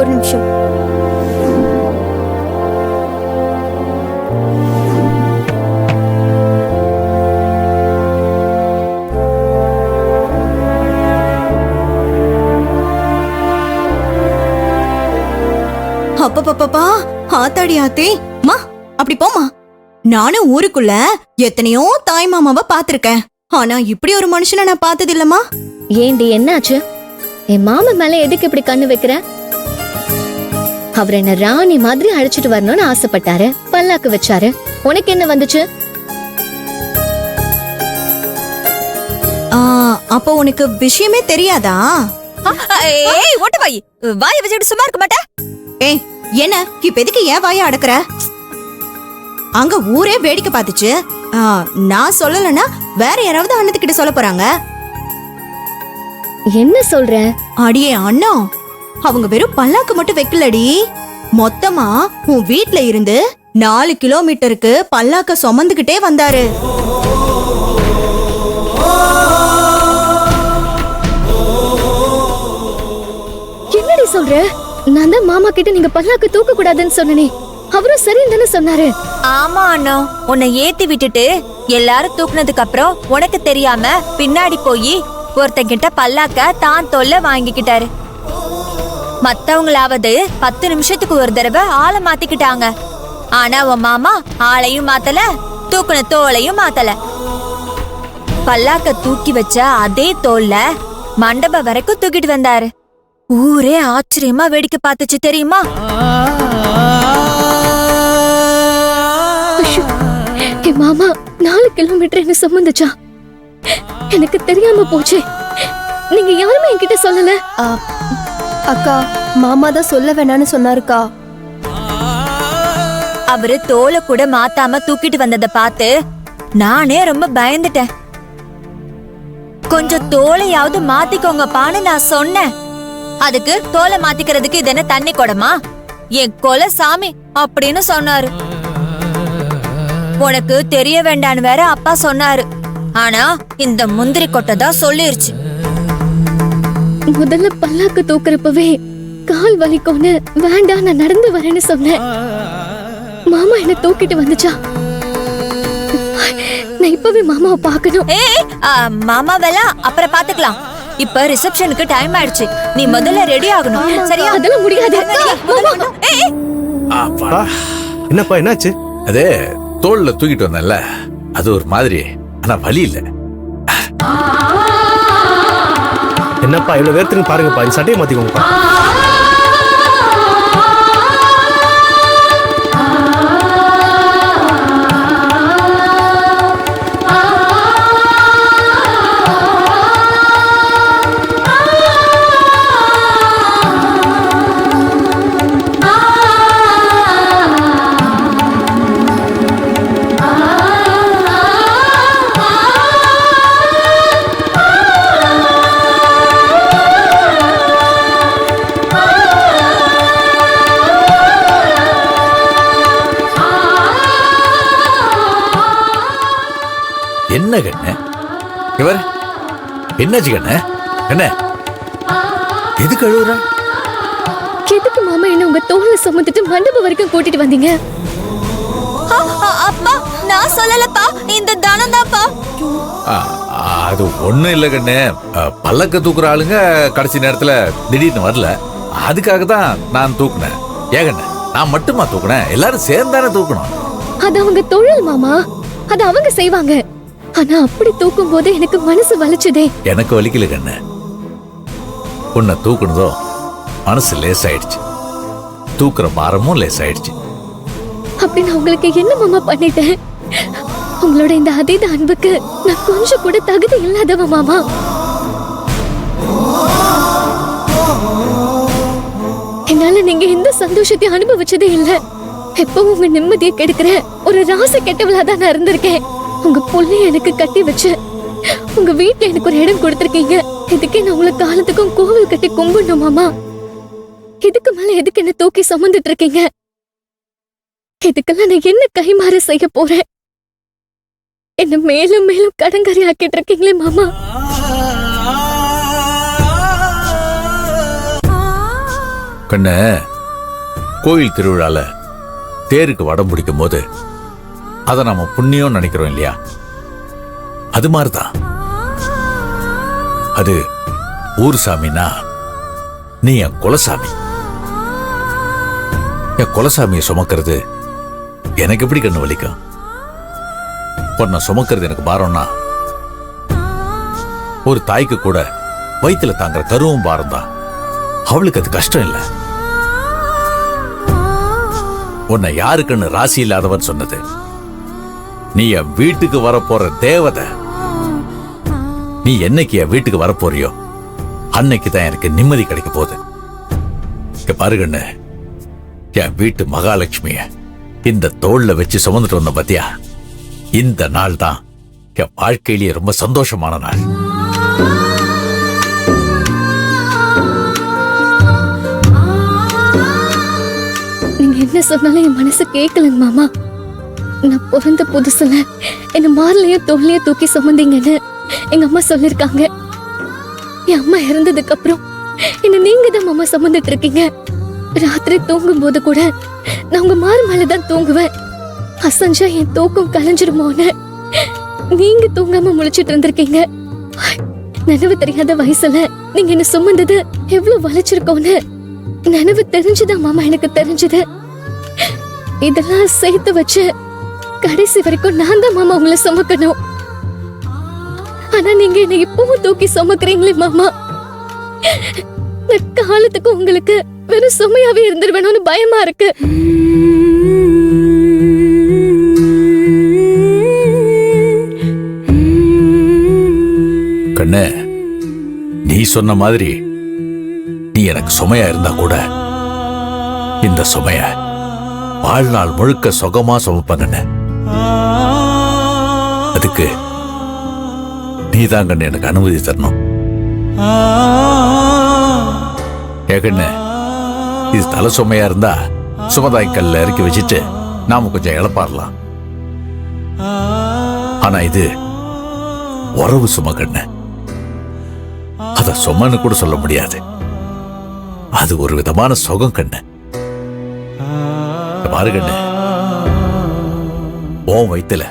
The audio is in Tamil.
ஒரு நிமிஷம். அப்பப்பப்பா, ஆத்தாடி ஆத்தே, மா அப்படி போமா. நானும் ஊருக்குள்ள எத்தனையோ தாய் மாமாவை பாத்திருக்கேன். ஆனா இப்படி ஒரு மனுஷனை நான் பார்த்தது இல்லம்மா. ஏண்டி என்னாச்சு? என் மாமா மேல எதுக்கு இப்படி கண்ணு வைக்கிற? அவர் என்ன ராணி மாதிரி அழைச்சிட்டு வரணும்னு ஆசைப்பட்டாரு, பல்லாக்கு வச்சாரு. உனக்கு என்ன வந்துச்சு? அப்போ உனக்கு விஷயமே தெரியாதா? ஏய் ஓட்ட வாய், வாயை வச்சுட்டு சும்மா இருக்க மாட்டே. ஏய் என்ன இப்ப எதுக்கு ஏன் வாயை அடக்குற? அங்க ஊரே வேடிக்கை பார்த்துச்சு. நான் சொல்லலன்னா வேற யாராவது அண்ணத்துக்கிட்ட சொல்ல போறாங்க. என்ன சொல்ற? அடியே அண்ணா, அவங்க வெறும் பல்லாக்கு மட்டும் வைக்கலடி, மொத்தமா உன் வீட்ல இருந்து 4 கிலோமீட்டருக்கு பல்லாக்க சுமந்துகிட்டே வந்தாரு. என்னடி சொல்ற? நான் தான் மாமா கிட்ட நீங்க பல்லாக்கு தூக்க கூடாதுன்னு சொன்னனே, அவரும் சரின்னு தானே சொன்னாரு. ஆமா அண்ணா, உன்னை ஏத்தி விட்டுட்டு எல்லாரும் தூக்குனதுக்கு அப்புறம் உனக்கு தெரியாம பின்னாடி போய் ஒருத்தங்கிட்ட பல்லாக்க தான் தொல்லை வாங்கிக்கிட்டாரு. மத்தவங்களாவது 10 நிமிஷத்துக்கு ஒரு தடவை ஆளை மாத்திக்கிட்டாங்க. ஆனா உன் மாமா ஆளையும் மாத்தல, தூக்குன தோலையும் மாத்தல. பல்லாக்க தூக்கி வச்ச அதே தோல்ல மண்டபம் வரைக்கும் தூக்கிட்டு வந்தாரு. ஊரே ஆச்சரியமா வேடிக்கை பார்த்துச்சு தெரியுமா? என் மாமா 4 கிலோமீட்டர் என்ன சுமந்துச்சா? எனக்கு தெரியாம போச்சு. நீங்க யாருமே என்கிட்ட சொல்லல. அக்கா, மாமா தான் சொல்ல வேணான்னு சொன்னாருக்கா. அவரு தோலை கூட மாத்தாம தூக்கிட்டு வந்ததை பார்த்து நானே ரொம்ப பயந்துட்டேன். கொஞ்சம் தோலையாவது மாத்திக்கோங்கப்பான்னு நான் சொன்னேன். அதுக்கு தோலை மாத்திக்கிறதுக்கு இது என்ன தண்ணி குடமா? என் கொலை சாமி அப்படின்னு சொன்னாரு. உனக்கு தெரிய வேண்டான்னு வேற அப்பா சொன்னாரு. ஆனா இந்த முந்திரி கொட்டை தான் சொல்லிருச்சு. முதல்ல பல்லாக்கு தூக்குறப்பவே கால் வலிக்கும்னு வேண்டாம் நான் நடந்து வரேன்னு சொன்னேன். மாமா என்ன தூக்கிட்டு வந்துச்சா? நான் இப்பவே மாமாவை பார்க்கணும். மாமாவெல்லாம் அப்புறம் பாத்துக்கலாம். இப்ப ரிசப்ஷனுக்கு டைம் ஆயிடுச்சு. நீ முதல்ல ரெடி ஆகணும். சரியா? அதெல்லாம் முடியாது. என்னப்பா என்னாச்சு? அதே தோல்ல தூக்கிட்டு வந்தேன்ல, அது ஒரு மாதிரி, ஆனா வலி இல்ல. என்னப்பா இவ்வளவு வேர்த்துன்னு பாருங்கப்பா, இந்த சட்டையை மாத்திக்கோங்கப்பா. என்ன கண்ணு இவர்? என்னாச்சு கண்ணு? என்ன எதுக்கு அழுகுற? எதுக்கு மாமா என்ன உங்க தோல்ல சுமந்துட்டு மண்டபம் வரைக்கும் கூட்டிட்டு வந்தீங்க? அப்பா நான் சொல்லலப்பா, இந்த தானம் தான்ப்பா. அது ஒண்ணும் இல்ல கண்ணு, பல்லக்க தூக்குற ஆளுங்க கடைசி நேரத்துல திடீர்னு வரல, அதுக்காக தான் நான் தூக்குனேன். ஏகண்ண நான் மட்டுமா தூக்குனேன்? எல்லாரும் சேர்ந்தானே தூக்கணும். அது அவங்க தொழில் மாமா, அது அவங்க செய்வாங்க. ஆனா அப்படி தூக்கும் போது எனக்கு மனசு வலிச்சதே. எனக்கு வலிக்கல கண்ணு, உன்னை தூக்குனதோ மனசு லேசாயிடுச்சு, தூக்குற பாரமும் லேசாயிடுச்சு. அப்படி நான் உங்களுக்கு என்ன மாமா பண்ணிட்டேன்? உங்களோட இந்த அதீத அன்புக்கு நான் கொஞ்சம் கூட தகுதி இல்லாதவ மாமா. என்னால நீங்க எந்த சந்தோஷத்தை அனுபவிச்சதே இல்ல. எப்பவும் உங்க நிம்மதியை கெடுக்கிற ஒரு ராசி கெட்டவளா தான் நான் இருந்திருக்கேன். உங்க புள்ளைய எனக்கு கட்டி வச்சு உங்க வீட்டுல எனக்கு ஒரு இடம் கொடுத்திருக்கீங்க. இதுக்கே நான் உங்களை காலத்துக்கும் கோவில் கட்டி கும்பிடணும் மாமா. இதுக்கு மேல எதுக்கு என்ன தூக்கி சுமந்துட்டு இருக்கீங்க? இதுக்கெல்லாம் நான் என்ன கைமாறு செய்ய போறேன்? என்ன மேலும் மேலும் கடன்காரி ஆக்கிட்டு இருக்கீங்களே மாமா. கண்ணு, கோயில் திருவிழால தேருக்கு வடம் பிடிக்கும் போது அதை நாம புண்ணியம் நினைக்கிறோம் இல்லையா? அது மாதிரிதான். அது ஊர் சாமினா நீ என் குலசாமி. என் குலசாமியை சுமக்கிறது எனக்கு எப்படி கண்ணு வலிக்கும்? பொண்ண சுமக்கிறது எனக்கு பாரம்னா ஒரு தாய்க்கு கூட வயிற்றுல தாங்குற கருவும் பாரம் தான். அவளுக்கு அது கஷ்டம் இல்லை. உன்னை யாருக்குன்னு ராசி இல்லாதவன் சொன்னது? நீ என் வீட்டுக்கு வரப்போற தேவதை. நீ என்னைக்கு என் வீட்டுக்கு வரப்போறியோ அன்னைக்கு தான் எனக்கு நிம்மதி கிடைக்க போகுது. பாருங்கண்ணு, என் வீட்டு மகாலட்சுமிய இந்த தோல்ல வச்சு சுமந்துட்டு வந்த பத்தியா, இந்த நாள் தான் என் வாழ்க்கையிலேயே ரொம்ப சந்தோஷமான நாள். நீங்க என்ன சொன்னாலும் என் மனசு கேட்கலங்க மாமா. நான் பிறந்த புதுசுல என்ன மார்லயும் தோல்லையும் தூக்கி சுமந்தீங்கன்னு எங்க அம்மா சொல்லிருக்காங்க. என் அம்மா இறந்ததுக்கு அப்புறம் என்ன நீங்க தான் மாமா சுமந்துட்டு இருக்கீங்க. ராத்திரி தூங்கும் போது கூட நான் உங்க மாறு மேலதான் தூங்குவேன். அசஞ்சா என் தூக்கம் கலைஞ்சிருமோன்னு நீங்க தூங்காம முழிச்சிட்டு இருந்திருக்கீங்க. நினைவு தெரியாத வயசுல நீங்க என்ன சுமந்தது எவ்வளவு வலிச்சிருக்கோன்னு நினைவு தெரிஞ்சுதான் மாமா எனக்கு தெரிஞ்சது. இதெல்லாம் சேர்த்து வச்சு கடைசி வரைக்கும் நான் தான் மாமா உங்களை சுமக்கணும். ஆனா நீங்க என்ன இப்பவும் தூக்கி சுமக்கிறீங்களே மாமா. நான் காலத்துக்கு உங்களுக்கு வெறும் சுமையாவே இருந்துருவேணும்னு பயமா இருக்கு. கண்ணு, நீ சொன்ன மாதிரி நீ எனக்கு சுமையா இருந்தா கூட இந்த சுமைய வாழ்நாள் முழுக்க சுகமா சுமப்பேன்னு. அதுக்கு நீதான் கண்ணு எனக்கு அனுமதி தரணும். கண்ணு, இது தலை சுமையா இருந்தா சுமதாய் கல்ல இறக்கி வச்சுட்டு நாம கொஞ்சம் இழப்பாடலாம். ஆனா இது உறவு சும கண்ணு. அத சுமன்னு கூட சொல்ல முடியாது. அது ஒரு விதமான சுகம் கண்ணு. பாரு கண்ணு, உன் வயித்துல